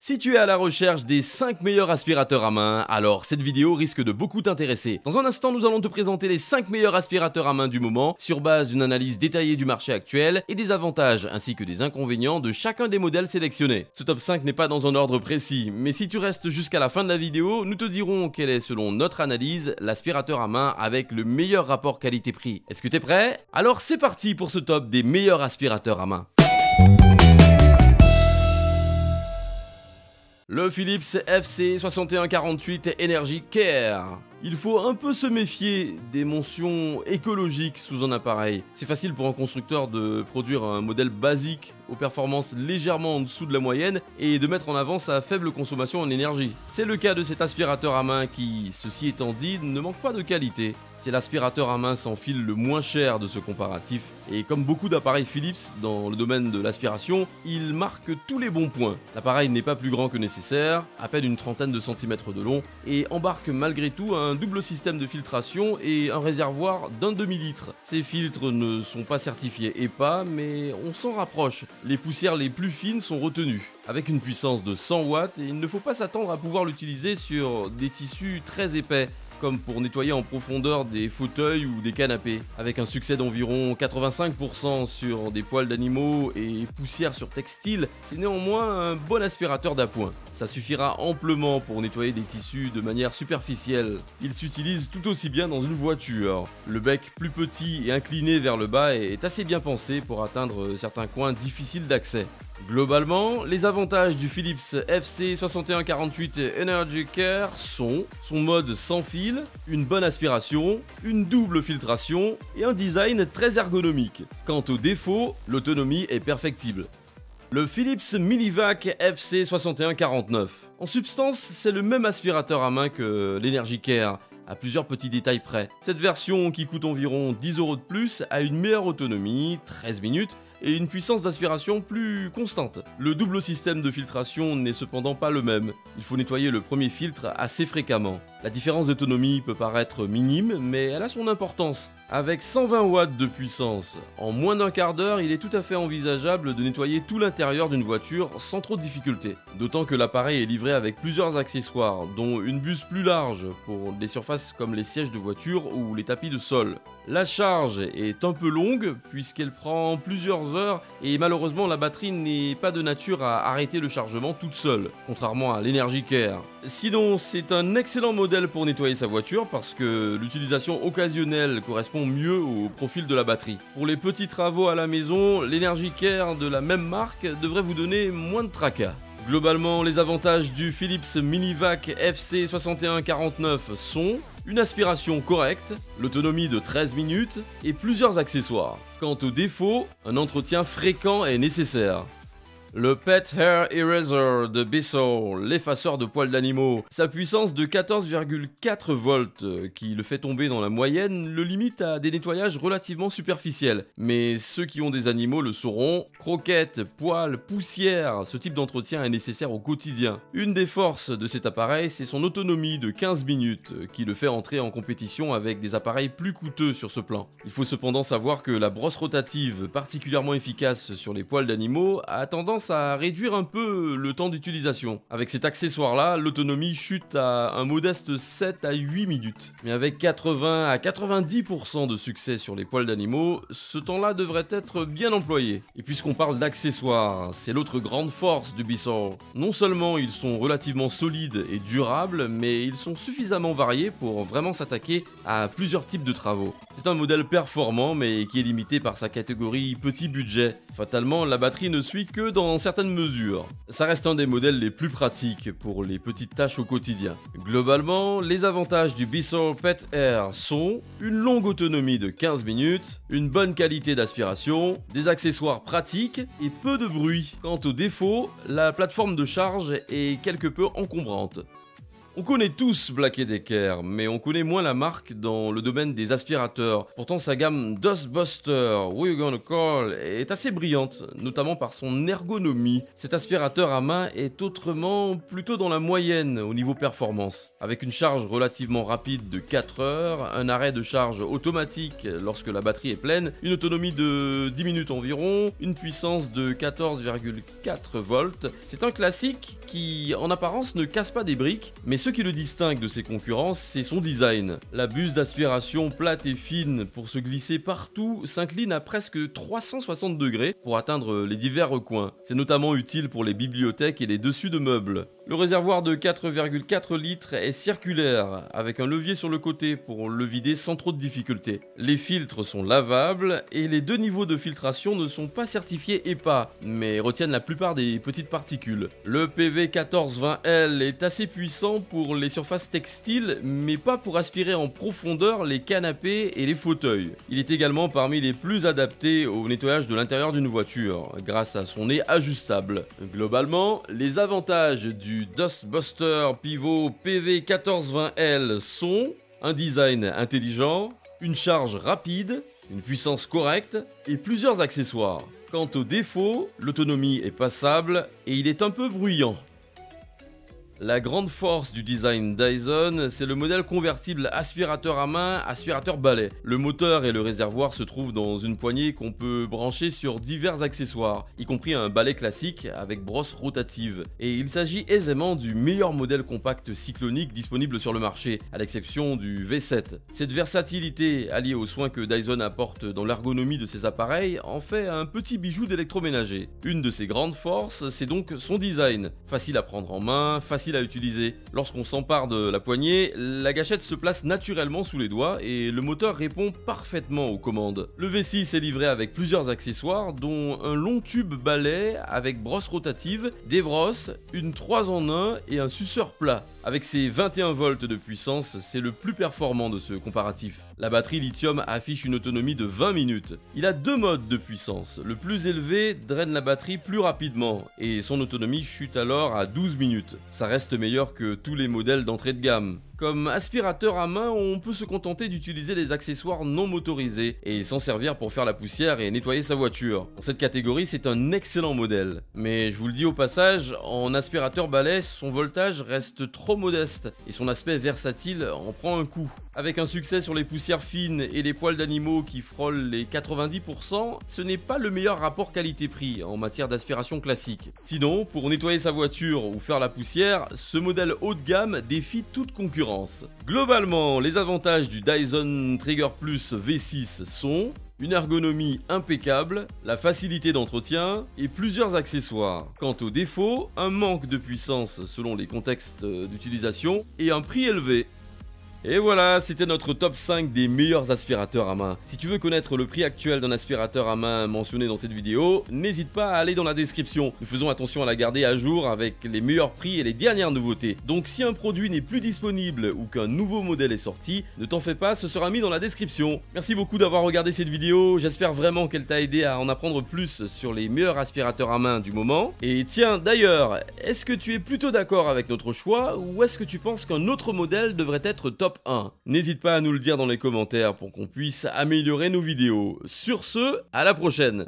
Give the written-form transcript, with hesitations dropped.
Si tu es à la recherche des 5 meilleurs aspirateurs à main, alors cette vidéo risque de beaucoup t'intéresser. Dans un instant, nous allons te présenter les 5 meilleurs aspirateurs à main du moment, sur base d'une analyse détaillée du marché actuel et des avantages ainsi que des inconvénients de chacun des modèles sélectionnés. Ce top 5 n'est pas dans un ordre précis, mais si tu restes jusqu'à la fin de la vidéo, nous te dirons quel est selon notre analyse l'aspirateur à main avec le meilleur rapport qualité-prix. Est-ce que t'es prêt? Alors c'est parti pour ce top des meilleurs aspirateurs à main. Le Philips FC6148 Energy Care. Il faut un peu se méfier des mentions écologiques sous un appareil. C'est facile pour un constructeur de produire un modèle basique aux performances légèrement en dessous de la moyenne et de mettre en avant sa faible consommation en énergie. C'est le cas de cet aspirateur à main qui, ceci étant dit, ne manque pas de qualité. C'est l'aspirateur à main sans fil le moins cher de ce comparatif et comme beaucoup d'appareils Philips dans le domaine de l'aspiration, il marque tous les bons points. L'appareil n'est pas plus grand que nécessaire, à peine une trentaine de centimètres de long et embarque malgré tout un double système de filtration et un réservoir d'un demi-litre. Ces filtres ne sont pas certifiés EPA mais on s'en rapproche. Les poussières les plus fines sont retenues. Avec une puissance de 100 watts, il ne faut pas s'attendre à pouvoir l'utiliser sur des tissus très épais, comme pour nettoyer en profondeur des fauteuils ou des canapés. Avec un succès d'environ 85% sur des poils d'animaux et poussières sur textile, c'est néanmoins un bon aspirateur d'appoint. Ça suffira amplement pour nettoyer des tissus de manière superficielle. Il s'utilise tout aussi bien dans une voiture. Le bec plus petit et incliné vers le bas est assez bien pensé pour atteindre certains coins difficiles d'accès. Globalement, les avantages du Philips FC6148 Energy Care sont son mode sans fil, une bonne aspiration, une double filtration et un design très ergonomique. Quant aux défauts, l'autonomie est perfectible. Le Philips Millivac FC6149. En substance, c'est le même aspirateur à main que l'Energy Care, à plusieurs petits détails près. Cette version qui coûte environ 10 € de plus a une meilleure autonomie, 13 minutes, et une puissance d'aspiration plus constante. Le double système de filtration n'est cependant pas le même. Il faut nettoyer le premier filtre assez fréquemment. La différence d'autonomie peut paraître minime, mais elle a son importance. Avec 120 watts de puissance, en moins d'un quart d'heure, il est tout à fait envisageable de nettoyer tout l'intérieur d'une voiture sans trop de difficulté. D'autant que l'appareil est livré avec plusieurs accessoires, dont une buse plus large pour des surfaces comme les sièges de voiture ou les tapis de sol. La charge est un peu longue puisqu'elle prend plusieurs heures et malheureusement la batterie n'est pas de nature à arrêter le chargement toute seule, contrairement à l'Energy Care. Sinon, c'est un excellent modèle pour nettoyer sa voiture parce que l'utilisation occasionnelle correspond mieux au profil de la batterie. Pour les petits travaux à la maison, l'Energy Care de la même marque devrait vous donner moins de tracas. Globalement, les avantages du Philips Millivac FC6149 sont une aspiration correcte, l'autonomie de 13 minutes et plusieurs accessoires. Quant aux défauts, un entretien fréquent est nécessaire. Le Pet Hair Eraser de Bissell, l'effaceur de poils d'animaux. Sa puissance de 14,4 volts, qui le fait tomber dans la moyenne, le limite à des nettoyages relativement superficiels. Mais ceux qui ont des animaux le sauront, croquettes, poils, poussière, ce type d'entretien est nécessaire au quotidien. Une des forces de cet appareil, c'est son autonomie de 15 minutes, qui le fait entrer en compétition avec des appareils plus coûteux sur ce plan. Il faut cependant savoir que la brosse rotative, particulièrement efficace sur les poils d'animaux, a tendance à réduire un peu le temps d'utilisation. Avec cet accessoire-là, l'autonomie chute à un modeste 7 à 8 minutes. Mais avec 80 à 90% de succès sur les poils d'animaux, ce temps-là devrait être bien employé. Et puisqu'on parle d'accessoires, c'est l'autre grande force du Bissell. Non seulement ils sont relativement solides et durables, mais ils sont suffisamment variés pour vraiment s'attaquer à plusieurs types de travaux. C'est un modèle performant, mais qui est limité par sa catégorie petit budget. Fatalement, la batterie ne suit que dans certaines mesures. Ça reste un des modèles les plus pratiques pour les petites tâches au quotidien. Globalement, les avantages du Bissell Pet Air sont une longue autonomie de 15 minutes, une bonne qualité d'aspiration, des accessoires pratiques et peu de bruit. Quant aux défauts, la plateforme de charge est quelque peu encombrante. On connaît tous Black & Decker, mais on connaît moins la marque dans le domaine des aspirateurs. Pourtant sa gamme Dustbuster, Who You Gonna Call, est assez brillante, notamment par son ergonomie. Cet aspirateur à main est autrement plutôt dans la moyenne au niveau performance. Avec une charge relativement rapide de 4 heures, un arrêt de charge automatique lorsque la batterie est pleine, une autonomie de 10 minutes environ, une puissance de 14,4 volts. C'est un classique qui, en apparence, ne casse pas des briques, mais ce qui le distingue de ses concurrents, c'est son design. La buse d'aspiration plate et fine pour se glisser partout s'incline à presque 360 degrés pour atteindre les divers recoins. C'est notamment utile pour les bibliothèques et les dessus de meubles. Le réservoir de 4,4 litres est circulaire, avec un levier sur le côté pour le vider sans trop de difficulté. Les filtres sont lavables et les deux niveaux de filtration ne sont pas certifiés EPA, mais retiennent la plupart des petites particules. Le PV1420L est assez puissant pour les surfaces textiles, mais pas pour aspirer en profondeur les canapés et les fauteuils. Il est également parmi les plus adaptés au nettoyage de l'intérieur d'une voiture, grâce à son nez ajustable. Globalement, les avantages du Dustbuster Pivot PV1420L sont un design intelligent, une charge rapide, une puissance correcte et plusieurs accessoires. Quant aux défauts, l'autonomie est passable et il est un peu bruyant. La grande force du design Dyson, c'est le modèle convertible aspirateur à main, aspirateur balai. Le moteur et le réservoir se trouvent dans une poignée qu'on peut brancher sur divers accessoires, y compris un balai classique avec brosse rotative. Et il s'agit aisément du meilleur modèle compact cyclonique disponible sur le marché, à l'exception du V7. Cette versatilité, alliée aux soins que Dyson apporte dans l'ergonomie de ses appareils, en fait un petit bijou d'électroménager. Une de ses grandes forces, c'est donc son design. Facile à prendre en main, facile à utiliser. Lorsqu'on s'empare de la poignée, la gâchette se place naturellement sous les doigts et le moteur répond parfaitement aux commandes. Le V6 est livré avec plusieurs accessoires, dont un long tube balai avec brosse rotative, des brosses, une 3 en 1 et un suceur plat. Avec ses 21 volts de puissance, c'est le plus performant de ce comparatif. La batterie lithium affiche une autonomie de 20 minutes. Il a deux modes de puissance. Le plus élevé draine la batterie plus rapidement et son autonomie chute alors à 12 minutes. Ça reste meilleur que tous les modèles d'entrée de gamme. Comme aspirateur à main, on peut se contenter d'utiliser des accessoires non motorisés et s'en servir pour faire la poussière et nettoyer sa voiture. Dans cette catégorie, c'est un excellent modèle. Mais je vous le dis au passage, en aspirateur balai, son voltage reste trop modeste et son aspect versatile en prend un coup. Avec un succès sur les poussières fines et les poils d'animaux qui frôlent les 90%, ce n'est pas le meilleur rapport qualité-prix en matière d'aspiration classique. Sinon, pour nettoyer sa voiture ou faire la poussière, ce modèle haut de gamme défie toute concurrence. Globalement, les avantages du Dyson Trigger Plus V6 sont une ergonomie impeccable, la facilité d'entretien et plusieurs accessoires. Quant aux défauts, un manque de puissance selon les contextes d'utilisation et un prix élevé. Et voilà, c'était notre top 5 des meilleurs aspirateurs à main. Si tu veux connaître le prix actuel d'un aspirateur à main mentionné dans cette vidéo, n'hésite pas à aller dans la description. Nous faisons attention à la garder à jour avec les meilleurs prix et les dernières nouveautés. Donc si un produit n'est plus disponible ou qu'un nouveau modèle est sorti, ne t'en fais pas, ce sera mis dans la description. Merci beaucoup d'avoir regardé cette vidéo, j'espère vraiment qu'elle t'a aidé à en apprendre plus sur les meilleurs aspirateurs à main du moment. Et tiens, d'ailleurs, est-ce que tu es plutôt d'accord avec notre choix ou est-ce que tu penses qu'un autre modèle devrait être top 1? N'hésite pas à nous le dire dans les commentaires pour qu'on puisse améliorer nos vidéos. Sur ce, à la prochaine!